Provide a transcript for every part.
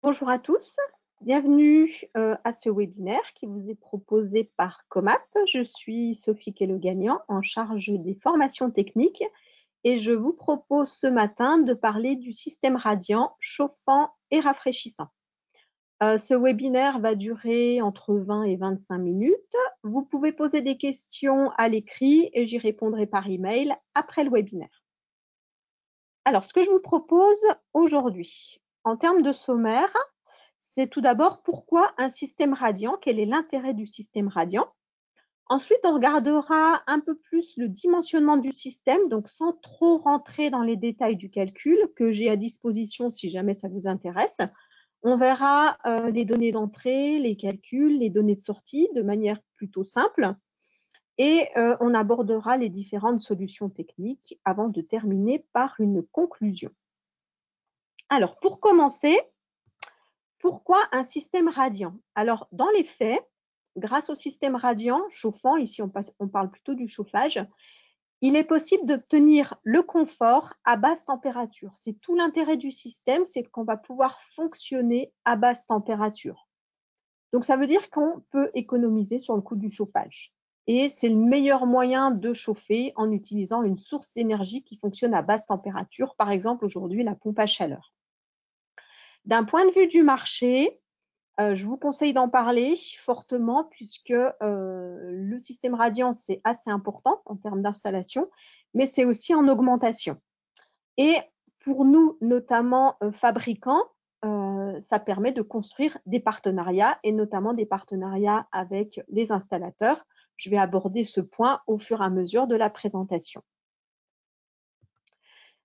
Bonjour à tous, bienvenue à ce webinaire qui vous est proposé par Comap. Je suis Sophie Kello-Gagnant en charge des formations techniques et je vous propose ce matin de parler du système radiant chauffant et rafraîchissant. Ce webinaire va durer entre 20 et 25 minutes. Vous pouvez poser des questions à l'écrit et j'y répondrai par email après le webinaire. Alors, ce que je vous propose aujourd'hui, en termes de sommaire, c'est tout d'abord pourquoi un système radiant, quel est l'intérêt du système radiant. Ensuite, on regardera un peu plus le dimensionnement du système, donc sans trop rentrer dans les détails du calcul que j'ai à disposition si jamais ça vous intéresse. On verra les données d'entrée, les calculs, les données de sortie de manière plutôt simple et on abordera les différentes solutions techniques avant de terminer par une conclusion. Alors, pour commencer, pourquoi un système radiant? Alors, dans les faits, grâce au système radiant chauffant, ici on parle plutôt du chauffage, il est possible d'obtenir le confort à basse température. C'est tout l'intérêt du système, c'est qu'on va pouvoir fonctionner à basse température. Donc, ça veut dire qu'on peut économiser sur le coût du chauffage. Et c'est le meilleur moyen de chauffer en utilisant une source d'énergie qui fonctionne à basse température, par exemple aujourd'hui la pompe à chaleur. D'un point de vue du marché, je vous conseille d'en parler fortement puisque le système radiant, c'est assez important en termes d'installation, mais c'est aussi en augmentation. Et pour nous, notamment fabricants, ça permet de construire des partenariats et notamment des partenariats avec les installateurs. Je vais aborder ce point au fur et à mesure de la présentation.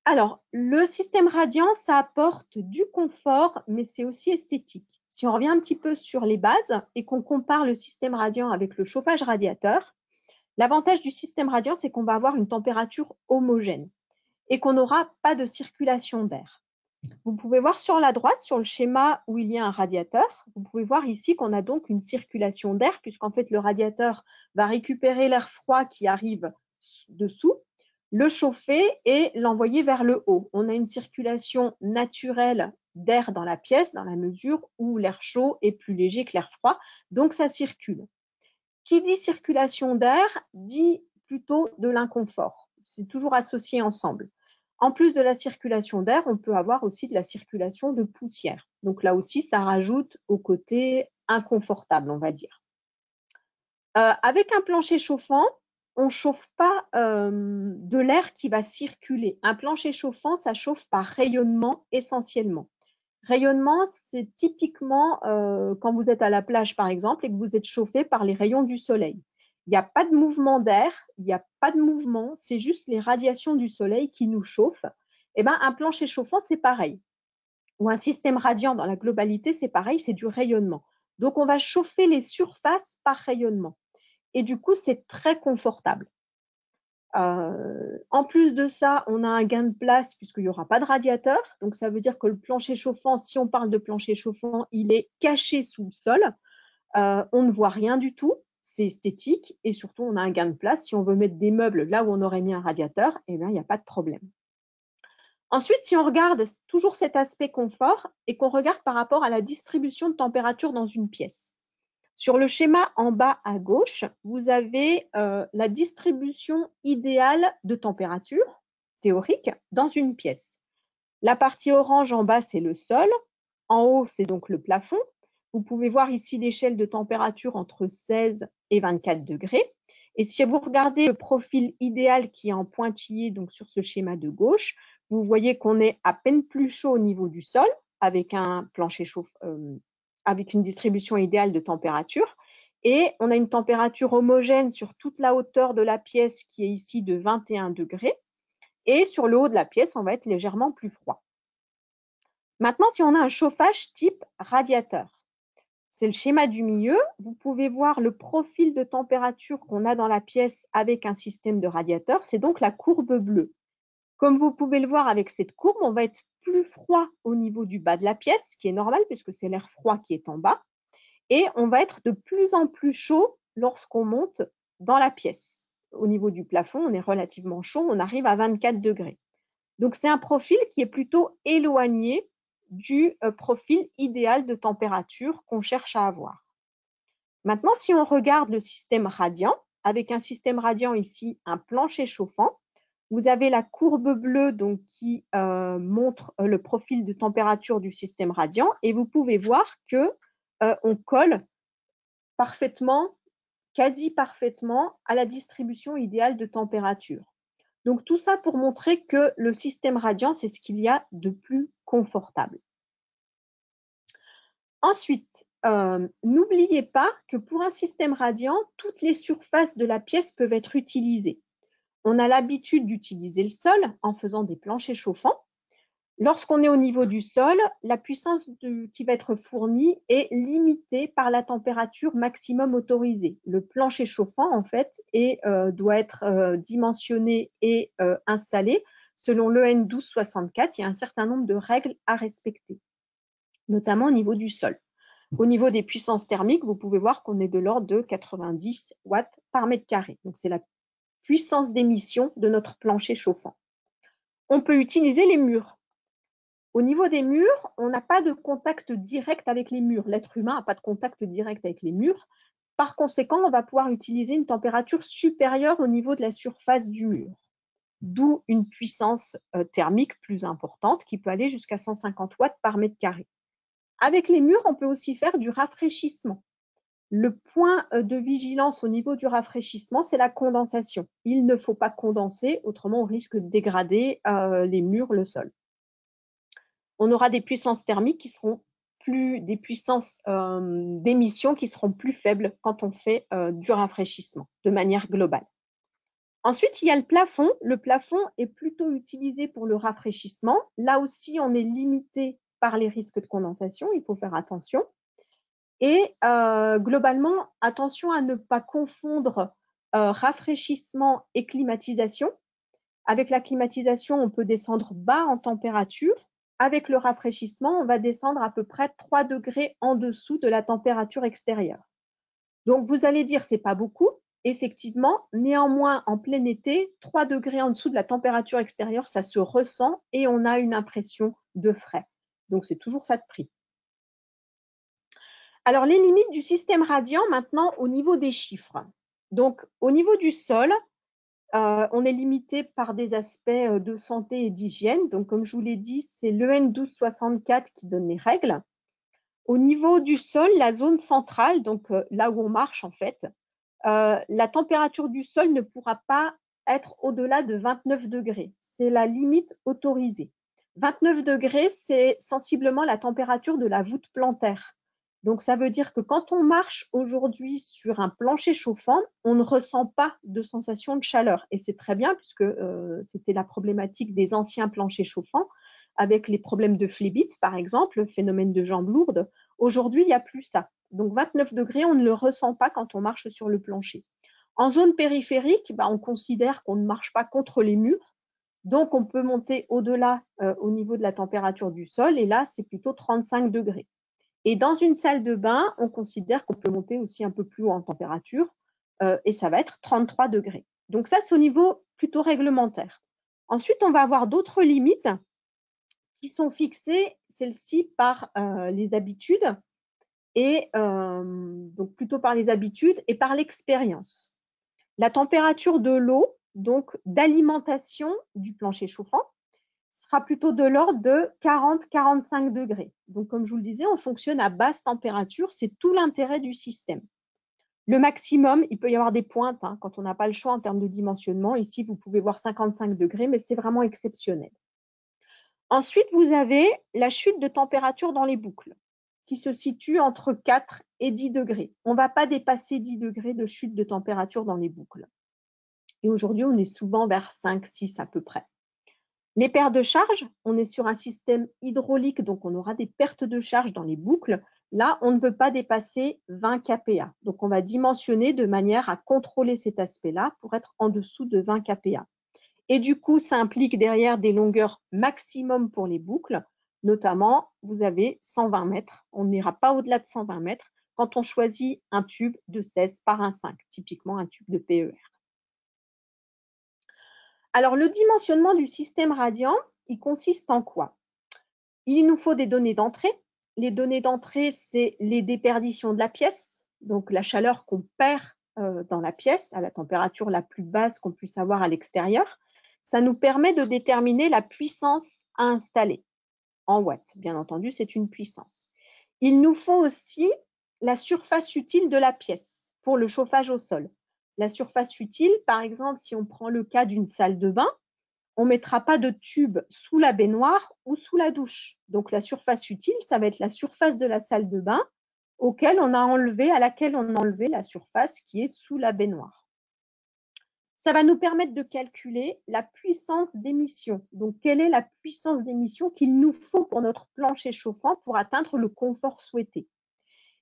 Alors, le système radiant, ça apporte du confort, mais c'est aussi esthétique. Si on revient un petit peu sur les bases et qu'on compare le système radiant avec le chauffage radiateur, l'avantage du système radiant, c'est qu'on va avoir une température homogène et qu'on n'aura pas de circulation d'air. Vous pouvez voir sur la droite, sur le schéma où il y a un radiateur, vous pouvez voir ici qu'on a donc une circulation d'air, puisqu'en fait le radiateur va récupérer l'air froid qui arrive dessous, le chauffer et l'envoyer vers le haut. On a une circulation naturelle d'air dans la pièce, dans la mesure où l'air chaud est plus léger que l'air froid, donc ça circule. Qui dit circulation d'air dit plutôt de l'inconfort. C'est toujours associé ensemble. En plus de la circulation d'air, on peut avoir aussi de la circulation de poussière. Donc là aussi, ça rajoute au côté inconfortable, on va dire. Avec un plancher chauffant, on ne chauffe pas de l'air qui va circuler. Un plancher chauffant, ça chauffe par rayonnement essentiellement. Rayonnement, c'est typiquement quand vous êtes à la plage, par exemple, et que vous êtes chauffé par les rayons du soleil. Il n'y a pas de mouvement d'air, il n'y a pas de mouvement, c'est juste les radiations du soleil qui nous chauffent. Eh ben, un plancher chauffant, c'est pareil. Ou un système radiant dans la globalité, c'est pareil, c'est du rayonnement. Donc, on va chauffer les surfaces par rayonnement. Et du coup, c'est très confortable. En plus de ça, on a un gain de place puisqu'il n'y aura pas de radiateur. Donc, ça veut dire que le plancher chauffant, si on parle de plancher chauffant, il est caché sous le sol. On ne voit rien du tout. C'est esthétique et surtout, on a un gain de place. Si on veut mettre des meubles là où on aurait mis un radiateur, eh bien, il n'y a pas de problème. Ensuite, si on regarde toujours cet aspect confort et qu'on regarde par rapport à la distribution de température dans une pièce. Sur le schéma en bas à gauche, vous avez la distribution idéale de température théorique dans une pièce. La partie orange en bas, c'est le sol. En haut, c'est donc le plafond. Vous pouvez voir ici l'échelle de température entre 16 et 24 degrés. Et si vous regardez le profil idéal qui est en pointillé donc sur ce schéma de gauche, vous voyez qu'on est à peine plus chaud au niveau du sol avec un plancher avec une distribution idéale de température. Et on a une température homogène sur toute la hauteur de la pièce qui est ici de 21 degrés. Et sur le haut de la pièce, on va être légèrement plus froid. Maintenant, si on a un chauffage type radiateur, c'est le schéma du milieu. Vous pouvez voir le profil de température qu'on a dans la pièce avec un système de radiateur. C'est donc la courbe bleue. Comme vous pouvez le voir avec cette courbe, on va être plus froid au niveau du bas de la pièce, ce qui est normal puisque c'est l'air froid qui est en bas. Et on va être de plus en plus chaud lorsqu'on monte dans la pièce. Au niveau du plafond, on est relativement chaud, on arrive à 24 degrés. Donc, c'est un profil qui est plutôt éloigné du profil idéal de température qu'on cherche à avoir. Maintenant, si on regarde le système radiant, avec un système radiant ici, un plancher chauffant, vous avez la courbe bleue donc, qui montre le profil de température du système radiant et vous pouvez voir qu'on colle parfaitement, quasi parfaitement à la distribution idéale de température. Donc tout ça pour montrer que le système radiant, c'est ce qu'il y a de plus confortable. Ensuite, n'oubliez pas que pour un système radiant, toutes les surfaces de la pièce peuvent être utilisées. On a l'habitude d'utiliser le sol en faisant des planchers chauffants. Lorsqu'on est au niveau du sol, la puissance qui va être fournie est limitée par la température maximum autorisée. Le plancher chauffant, en fait, doit être dimensionné et installé selon l'EN 1264. Il y a un certain nombre de règles à respecter, notamment au niveau du sol. Au niveau des puissances thermiques, vous pouvez voir qu'on est de l'ordre de 90 watts par mètre carré. Donc, c'est la puissance d'émission de notre plancher chauffant. On peut utiliser les murs. Au niveau des murs, on n'a pas de contact direct avec les murs. L'être humain n'a pas de contact direct avec les murs. Par conséquent, on va pouvoir utiliser une température supérieure au niveau de la surface du mur, d'où une puissance thermique plus importante qui peut aller jusqu'à 150 watts par mètre carré. Avec les murs, on peut aussi faire du rafraîchissement. Le point de vigilance au niveau du rafraîchissement, c'est la condensation. Il ne faut pas condenser, autrement on risque de dégrader les murs, le sol. On aura des puissances thermiques qui seront des puissances d'émission qui seront plus faibles quand on fait du rafraîchissement de manière globale. Ensuite, il y a le plafond. Le plafond est plutôt utilisé pour le rafraîchissement. Là aussi, on est limité par les risques de condensation. Il faut faire attention. Et globalement, attention à ne pas confondre rafraîchissement et climatisation. Avec la climatisation, on peut descendre bas en température. Avec le rafraîchissement, on va descendre à peu près 3 degrés en dessous de la température extérieure. Donc, vous allez dire, ce n'est pas beaucoup. Effectivement, néanmoins, en plein été, 3 degrés en dessous de la température extérieure, ça se ressent et on a une impression de frais. Donc, c'est toujours ça de prix. Alors, les limites du système radiant, maintenant, au niveau des chiffres. Donc, au niveau du sol, on est limité par des aspects de santé et d'hygiène. Donc, comme je vous l'ai dit, c'est l'EN 1264 qui donne les règles. Au niveau du sol, la zone centrale, donc là où on marche en fait, la température du sol ne pourra pas être au-delà de 29 degrés. C'est la limite autorisée. 29 degrés, c'est sensiblement la température de la voûte plantaire. Donc, ça veut dire que quand on marche aujourd'hui sur un plancher chauffant, on ne ressent pas de sensation de chaleur. Et c'est très bien puisque c'était la problématique des anciens planchers chauffants avec les problèmes de phlébite, par exemple, le phénomène de jambes lourdes. Aujourd'hui, il n'y a plus ça. Donc, 29 degrés, on ne le ressent pas quand on marche sur le plancher. En zone périphérique, on considère qu'on ne marche pas contre les murs. Donc, on peut monter au-delà au niveau de la température du sol. Et là, c'est plutôt 35 degrés. Et dans une salle de bain, on considère qu'on peut monter aussi un peu plus haut en température et ça va être 33 degrés. Donc ça, c'est au niveau plutôt réglementaire. Ensuite, on va avoir d'autres limites qui sont fixées, celles-ci, par les habitudes et donc plutôt par les habitudes et par l'expérience. La température de l'eau, donc d'alimentation du plancher chauffant, sera plutôt de l'ordre de 40-45 degrés. Donc, comme je vous le disais, on fonctionne à basse température. C'est tout l'intérêt du système. Le maximum, il peut y avoir des pointes quand on n'a pas le choix en termes de dimensionnement. Ici, vous pouvez voir 55 degrés, mais c'est vraiment exceptionnel. Ensuite, vous avez la chute de température dans les boucles qui se situe entre 4 et 10 degrés. On ne va pas dépasser 10 degrés de chute de température dans les boucles. Et aujourd'hui, on est souvent vers 5-6 à peu près. Les pertes de charge, on est sur un système hydraulique, donc on aura des pertes de charge dans les boucles. Là, on ne veut pas dépasser 20 kPa. Donc, on va dimensionner de manière à contrôler cet aspect-là pour être en dessous de 20 kPa. Et du coup, ça implique derrière des longueurs maximum pour les boucles. Notamment, vous avez 120 mètres. On n'ira pas au-delà de 120 mètres quand on choisit un tube de 16 par 1,5, typiquement un tube de PER. Alors, le dimensionnement du système radiant, il consiste en quoi? Il nous faut des données d'entrée. Les données d'entrée, c'est les déperditions de la pièce, donc la chaleur qu'on perd dans la pièce à la température la plus basse qu'on puisse avoir à l'extérieur. Ça nous permet de déterminer la puissance à installer en watts. Bien entendu, c'est une puissance. Il nous faut aussi la surface utile de la pièce pour le chauffage au sol. La surface utile, par exemple, si on prend le cas d'une salle de bain, on ne mettra pas de tube sous la baignoire ou sous la douche. Donc la surface utile, ça va être la surface de la salle de bain à laquelle on a enlevé la surface qui est sous la baignoire. Ça va nous permettre de calculer la puissance d'émission. Donc, quelle est la puissance d'émission qu'il nous faut pour notre plancher chauffant pour atteindre le confort souhaité?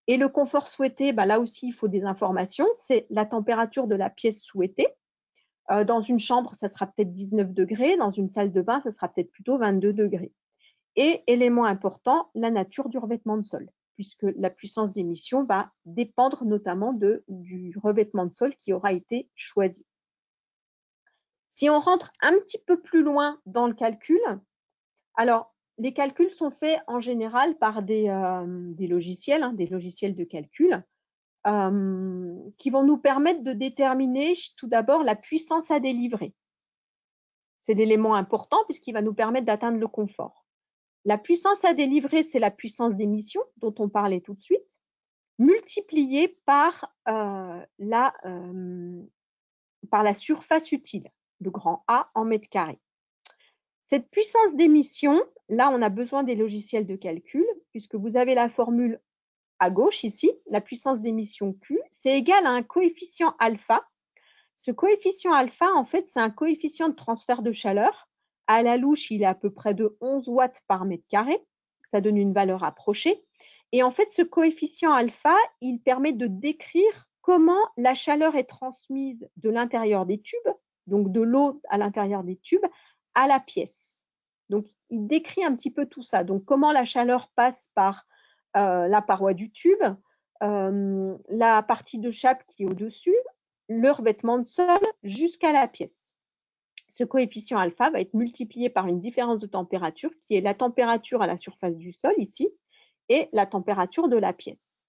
Et le confort souhaité, là aussi, il faut des informations. C'est la température de la pièce souhaitée. Dans une chambre, ça sera peut-être 19 degrés. Dans une salle de bain, ça sera peut-être plutôt 22 degrés. Et élément important, la nature du revêtement de sol, puisque la puissance d'émission va dépendre notamment du revêtement de sol qui aura été choisi. Si on rentre un petit peu plus loin dans le calcul, alors les calculs sont faits en général par des logiciels, des logiciels de calcul, qui vont nous permettre de déterminer tout d'abord la puissance à délivrer. C'est l'élément important puisqu'il va nous permettre d'atteindre le confort. La puissance à délivrer, c'est la puissance d'émission dont on parlait tout de suite, multipliée par la surface utile, le grand A en mètres carrés. Cette puissance d'émission, là, on a besoin des logiciels de calcul, puisque vous avez la formule à gauche ici, la puissance d'émission Q, c'est égal à un coefficient alpha. Ce coefficient alpha, en fait, c'est un coefficient de transfert de chaleur. À la louche, il est à peu près de 11 watts par mètre carré. Ça donne une valeur approchée. Et en fait, ce coefficient alpha, il permet de décrire comment la chaleur est transmise de l'intérieur des tubes, donc de l'eau à l'intérieur des tubes, à la pièce. Donc, il décrit un petit peu tout ça. Donc, comment la chaleur passe par la paroi du tube, la partie de chape qui est au-dessus, le revêtement de sol jusqu'à la pièce. Ce coefficient alpha va être multiplié par une différence de température qui est la température à la surface du sol ici et la température de la pièce.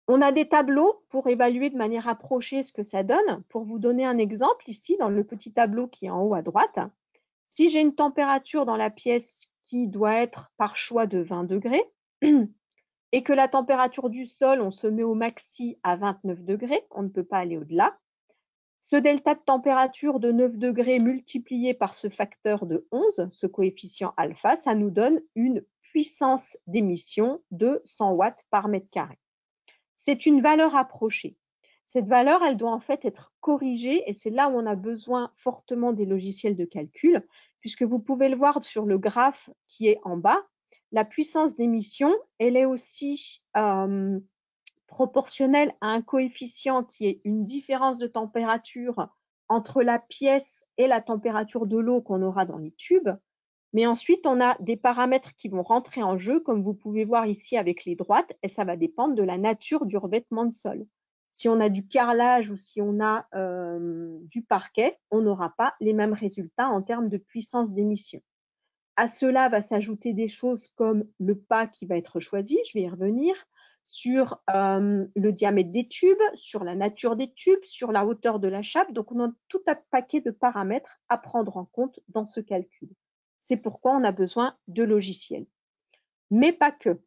On a des tableaux pour évaluer de manière approchée ce que ça donne. Pour vous donner un exemple, ici, dans le petit tableau qui est en haut à droite, si j'ai une température dans la pièce qui doit être par choix de 20 degrés et que la température du sol, on se met au maxi à 29 degrés, on ne peut pas aller au-delà, ce delta de température de 9 degrés multiplié par ce facteur de 11, ce coefficient alpha, ça nous donne une puissance d'émission de 100 watts par mètre carré. C'est une valeur approchée. Cette valeur, elle doit en fait être corrigée et c'est là où on a besoin fortement des logiciels de calcul, puisque vous pouvez le voir sur le graphe qui est en bas. La puissance d'émission, elle est aussi proportionnelle à un coefficient qui est une différence de température entre la pièce et la température de l'eau qu'on aura dans les tubes. Mais ensuite, on a des paramètres qui vont rentrer en jeu, comme vous pouvez voir ici avec les droites, et ça va dépendre de la nature du revêtement de sol. Si on a du carrelage ou si on a du parquet, on n'aura pas les mêmes résultats en termes de puissance d'émission. À cela va s'ajouter des choses comme le pas qui va être choisi, je vais y revenir, sur le diamètre des tubes, sur la nature des tubes, sur la hauteur de la chape. Donc, on a tout un paquet de paramètres à prendre en compte dans ce calcul. C'est pourquoi on a besoin de logiciels. Mais pas que.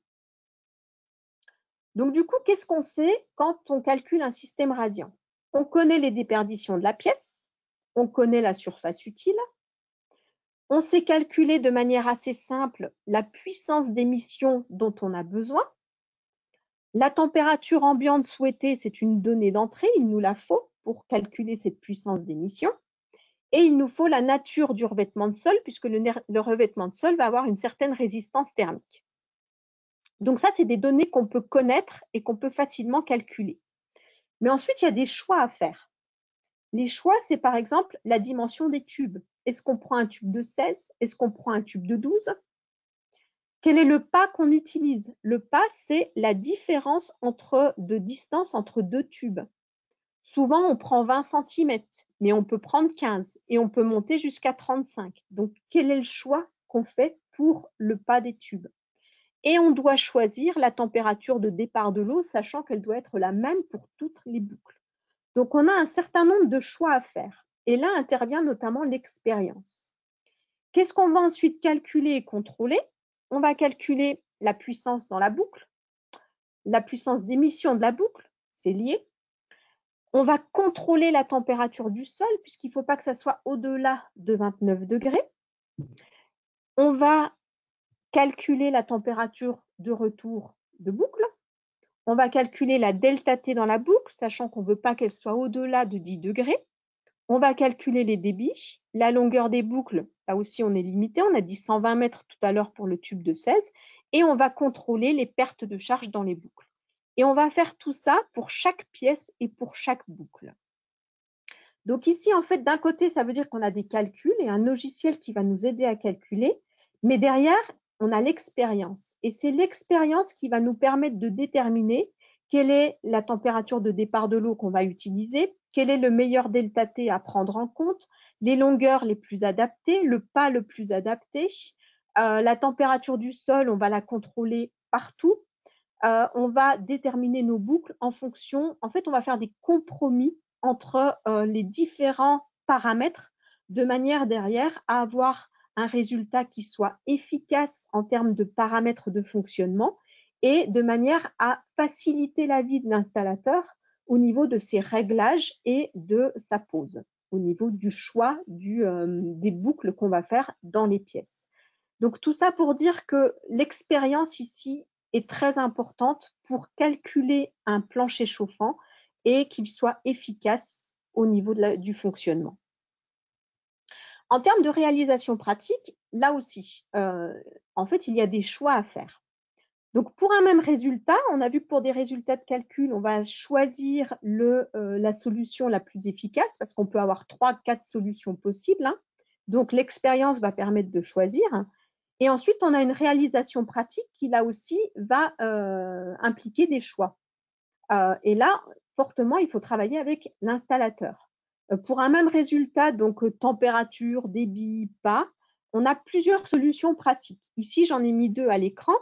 Donc, du coup, qu'est-ce qu'on sait quand on calcule un système radiant? On connaît les déperditions de la pièce, on connaît la surface utile, on sait calculer de manière assez simple la puissance d'émission dont on a besoin. La température ambiante souhaitée, c'est une donnée d'entrée, il nous la faut pour calculer cette puissance d'émission. Et il nous faut la nature du revêtement de sol, puisque le revêtement de sol va avoir une certaine résistance thermique. Donc ça, c'est des données qu'on peut connaître et qu'on peut facilement calculer. Mais ensuite, il y a des choix à faire. Les choix, c'est par exemple la dimension des tubes. Est-ce qu'on prend un tube de 16? Est-ce qu'on prend un tube de 12? Quel est le pas qu'on utilise? Le pas, c'est la différence de distance entre deux tubes. Souvent, on prend 20 cm, mais on peut prendre 15 et on peut monter jusqu'à 35. Donc, quel est le choix qu'on fait pour le pas des tubes. Et on doit choisir la température de départ de l'eau, sachant qu'elle doit être la même pour toutes les boucles. Donc, on a un certain nombre de choix à faire. Et là intervient notamment l'expérience. Qu'est-ce qu'on va ensuite calculer et contrôler? On va calculer la puissance dans la boucle, la puissance d'émission de la boucle, c'est lié. On va contrôler la température du sol, puisqu'il ne faut pas que ça soit au-delà de 29 degrés. On va calculer la température de retour de boucle. On va calculer la delta T dans la boucle, sachant qu'on ne veut pas qu'elle soit au-delà de 10 degrés. On va calculer les débits, la longueur des boucles, là aussi on est limité, on a dit 120 mètres tout à l'heure pour le tube de 16, et on va contrôler les pertes de charge dans les boucles. Et on va faire tout ça pour chaque pièce et pour chaque boucle. Donc ici, en fait, d'un côté, ça veut dire qu'on a des calculs et un logiciel qui va nous aider à calculer, mais derrière, on a l'expérience. Et c'est l'expérience qui va nous permettre de déterminer quelle est la température de départ de l'eau qu'on va utiliser, quel est le meilleur delta T à prendre en compte, les longueurs les plus adaptées, le pas le plus adapté, la température du sol, on va la contrôler partout. On va déterminer nos boucles en fonction, en fait, on va faire des compromis entre les différents paramètres de manière derrière à avoir un résultat qui soit efficace en termes de paramètres de fonctionnement et de manière à faciliter la vie de l'installateur au niveau de ses réglages et de sa pose, au niveau du choix des boucles qu'on va faire dans les pièces. Donc tout ça pour dire que l'expérience ici est très importante pour calculer un plancher chauffant et qu'il soit efficace au niveau du fonctionnement. En termes de réalisation pratique, là aussi, en fait, il y a des choix à faire. Donc, pour un même résultat, on a vu que pour des résultats de calcul, on va choisir la solution la plus efficace parce qu'on peut avoir 3-4 solutions possibles. Hein. Donc, l'expérience va permettre de choisir. Et ensuite, on a une réalisation pratique qui, là aussi, va impliquer des choix. Et là, fortement, il faut travailler avec l'installateur. Pour un même résultat, donc température, débit, pas, on a plusieurs solutions pratiques. Ici, j'en ai mis 2 à l'écran.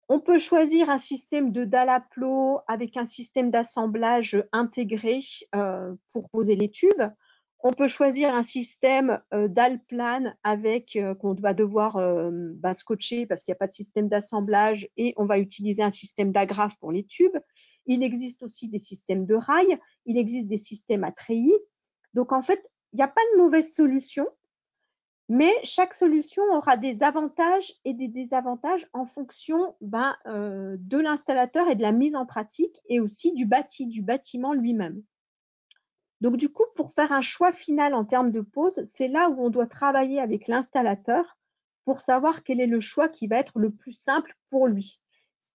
On peut choisir un système de dalle à plot avec un système d'assemblage intégré pour poser les tubes. On peut choisir un système dalle plane avec qu'on va devoir scotcher parce qu'il n'y a pas de système d'assemblage et on va utiliser un système d'agrafe pour les tubes. Il existe aussi des systèmes de rails, il existe des systèmes à treillis. Donc en fait, il n'y a pas de mauvaise solution, mais chaque solution aura des avantages et des désavantages en fonction de l'installateur et de la mise en pratique et aussi du bâtiment lui-même. Donc du coup, pour faire un choix final en termes de pose, c'est là où on doit travailler avec l'installateur pour savoir quel est le choix qui va être le plus simple pour lui.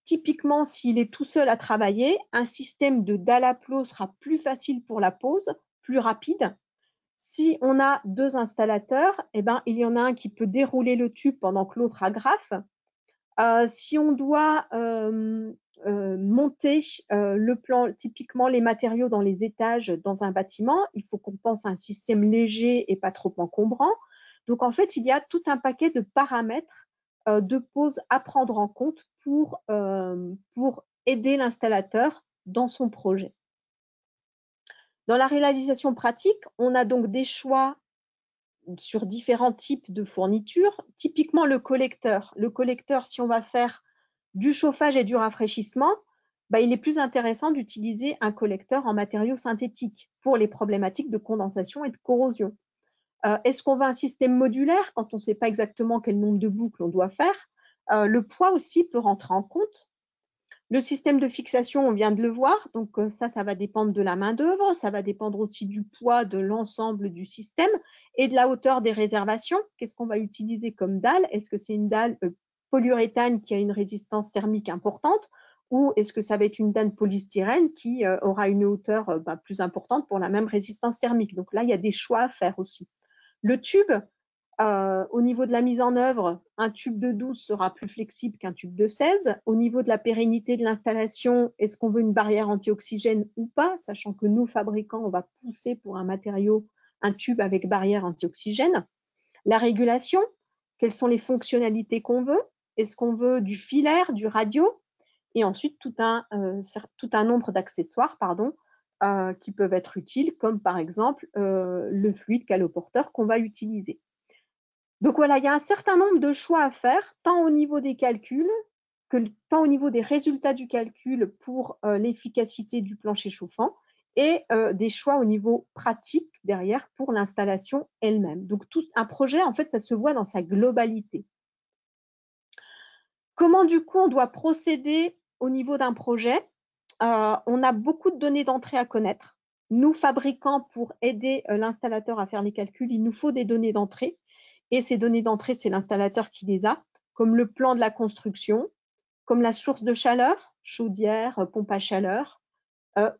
Typiquement, s'il est tout seul à travailler, un système de dalle à plot sera plus facile pour la pose, plus rapide. Si on a 2 installateurs, il y en a un qui peut dérouler le tube pendant que l'autre agrafe. Si on doit monter le plan, typiquement les matériaux dans les étages dans un bâtiment, il faut qu'on pense à un système léger et pas trop encombrant. Donc en fait, il y a tout un paquet de paramètres de pose à prendre en compte pour aider l'installateur dans son projet. Dans la réalisation pratique, on a donc des choix sur différents types de fournitures. Typiquement, le collecteur. Le collecteur, si on va faire du chauffage et du rafraîchissement, il est plus intéressant d'utiliser un collecteur en matériaux synthétiques pour les problématiques de condensation et de corrosion. Est-ce qu'on veut un système modulaire quand on ne sait pas exactement quel nombre de boucles on doit faire? Le poids aussi peut rentrer en compte. Le système de fixation, on vient de le voir, donc ça va dépendre de la main-d'œuvre, ça va dépendre aussi du poids de l'ensemble du système et de la hauteur des réservations. Qu'est-ce qu'on va utiliser comme dalle? Est-ce que c'est une dalle polyuréthane qui a une résistance thermique importante ou est-ce que ça va être une dalle polystyrène qui aura une hauteur plus importante pour la même résistance thermique? Donc là, il y a des choix à faire aussi. Le tube, au niveau de la mise en œuvre, un tube de 12 sera plus flexible qu'un tube de 16. Au niveau de la pérennité de l'installation, est-ce qu'on veut une barrière anti-oxygène ou pas, sachant que nous, fabricants, on va pousser pour un matériau, un tube avec barrière anti-oxygène. La régulation, quelles sont les fonctionnalités qu'on veut. Est-ce qu'on veut du filaire, du radio? Et ensuite, tout un nombre d'accessoires qui peuvent être utiles, comme par exemple le fluide caloporteur qu'on va utiliser. Donc voilà, il y a un certain nombre de choix à faire, tant au niveau des calculs, tant au niveau des résultats du calcul pour l'efficacité du plancher chauffant, et des choix au niveau pratique derrière pour l'installation elle-même. Donc tout un projet, en fait, ça se voit dans sa globalité. Comment du coup on doit procéder au niveau d'un projet? On a beaucoup de données d'entrée à connaître. Nous, fabricants, pour aider l'installateur à faire les calculs, il nous faut des données d'entrée. Et ces données d'entrée, c'est l'installateur qui les a, comme le plan de la construction, comme la source de chaleur, chaudière, pompe à chaleur,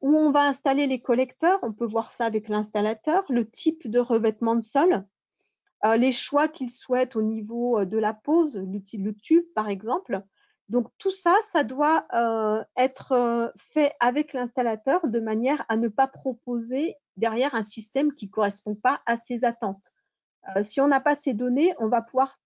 où on va installer les collecteurs, on peut voir ça avec l'installateur, le type de revêtement de sol, les choix qu'il souhaite au niveau de la pose, le tube par exemple. Donc tout ça, ça doit être fait avec l'installateur de manière à ne pas proposer derrière un système qui ne correspond pas à ses attentes. Si on n'a pas ces données, on va pouvoir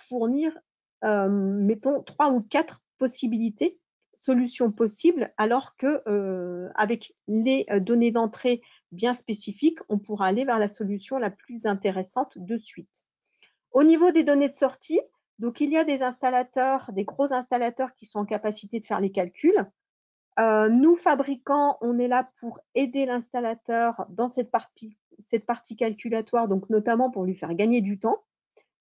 fournir, mettons, 3 ou 4 possibilités, solutions possibles, alors qu'avec les données d'entrée bien spécifiques, on pourra aller vers la solution la plus intéressante de suite. Au niveau des données de sortie, donc il y a des installateurs, des gros installateurs qui sont en capacité de faire les calculs. Nous, fabricants, on est là pour aider l'installateur dans cette partie calculatoire, donc notamment pour lui faire gagner du temps.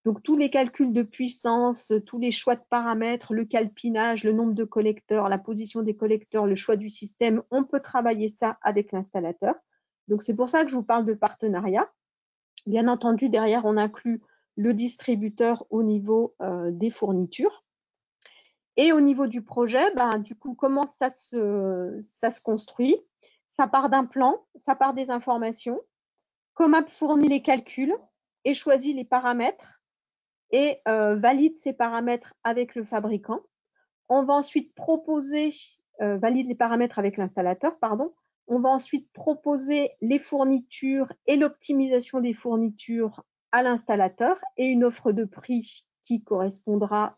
Donc tous les calculs de puissance, tous les choix de paramètres, le calpinage, le nombre de collecteurs, la position des collecteurs, le choix du système, on peut travailler ça avec l'installateur. Donc c'est pour ça que je vous parle de partenariat. Bien entendu, derrière, on inclut le distributeur au niveau des fournitures. Et au niveau du projet, du coup, comment ça se construit? Ça part d'un plan, ça part des informations. Comap fournit les calculs et choisit les paramètres et valide ces paramètres avec le fabricant. On va ensuite valide les paramètres avec l'installateur, pardon. On va ensuite proposer les fournitures et l'optimisation des fournitures à l'installateur et une offre de prix qui correspondra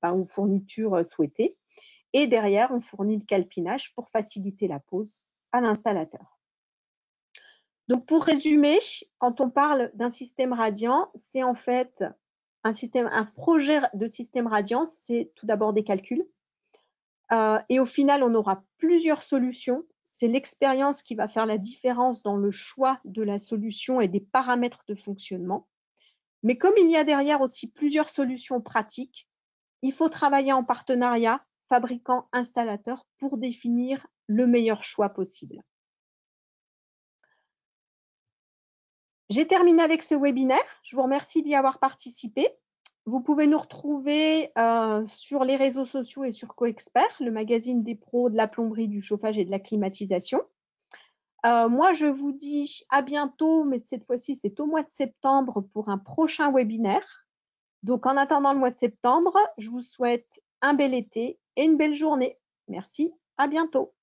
aux fournitures souhaitées. Et derrière, on fournit le calpinage pour faciliter la pose à l'installateur. Donc, pour résumer, quand on parle d'un système radiant, c'est en fait un projet de système radiant, c'est tout d'abord des calculs. Et au final, on aura plusieurs solutions. C'est l'expérience qui va faire la différence dans le choix de la solution et des paramètres de fonctionnement. Mais comme il y a derrière aussi plusieurs solutions pratiques, il faut travailler en partenariat fabricant-installateur pour définir le meilleur choix possible. J'ai terminé avec ce webinaire. Je vous remercie d'y avoir participé. Vous pouvez nous retrouver sur les réseaux sociaux et sur CoExpert, le magazine des pros de la plomberie, du chauffage et de la climatisation. Moi, je vous dis à bientôt, mais cette fois-ci, c'est au mois de septembre pour un prochain webinaire. Donc, en attendant le mois de septembre, je vous souhaite un bel été et une belle journée. Merci, à bientôt.